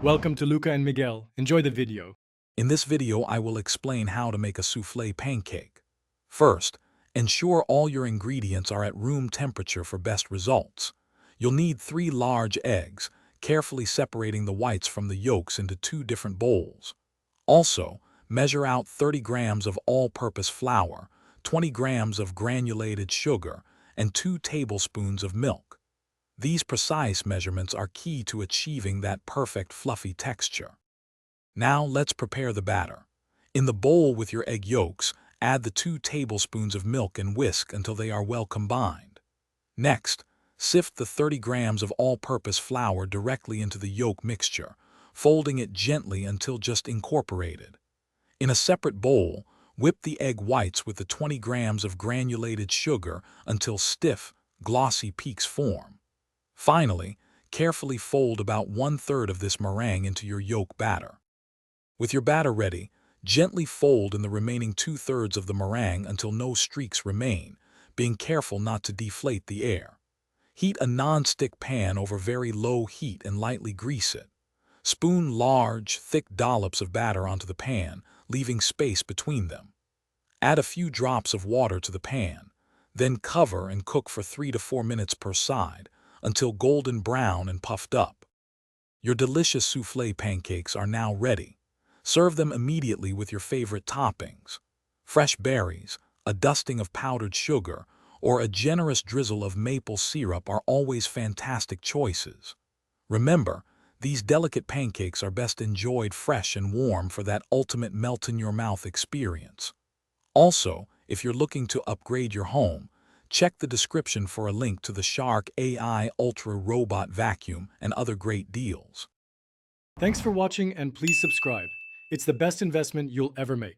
Welcome to Luca and Miguel. Enjoy the video. In this video, I will explain how to make a soufflé pancake. First, ensure all your ingredients are at room temperature for best results. You'll need 3 large eggs, carefully separating the whites from the yolks into 2 different bowls. Also, measure out 30 grams of all-purpose flour, 20 grams of granulated sugar, and 2 tablespoons of milk. These precise measurements are key to achieving that perfect fluffy texture. Now let's prepare the batter. In the bowl with your egg yolks, add the 2 tablespoons of milk and whisk until they are well combined. Next, sift the 30 grams of all-purpose flour directly into the yolk mixture, folding it gently until just incorporated. In a separate bowl, whip the egg whites with the 20 grams of granulated sugar until stiff, glossy peaks form. Finally, carefully fold about 1/3 of this meringue into your yolk batter. With your batter ready, gently fold in the remaining 2/3 of the meringue until no streaks remain, being careful not to deflate the air. Heat a non-stick pan over very low heat and lightly grease it. Spoon large, thick dollops of batter onto the pan, leaving space between them. Add a few drops of water to the pan, then cover and cook for 3 to 4 minutes per side until golden brown and puffed up. Your delicious soufflé pancakes are now ready. Serve them immediately with your favorite toppings. Fresh berries, a dusting of powdered sugar, or a generous drizzle of maple syrup are always fantastic choices. Remember, these delicate pancakes are best enjoyed fresh and warm for that ultimate melt-in-your-mouth experience. Also, if you're looking to upgrade your home, check the description for a link to the Shark AI Ultra Robot Vacuum and other great deals. Thanks for watching and please subscribe. It's the best investment you'll ever make.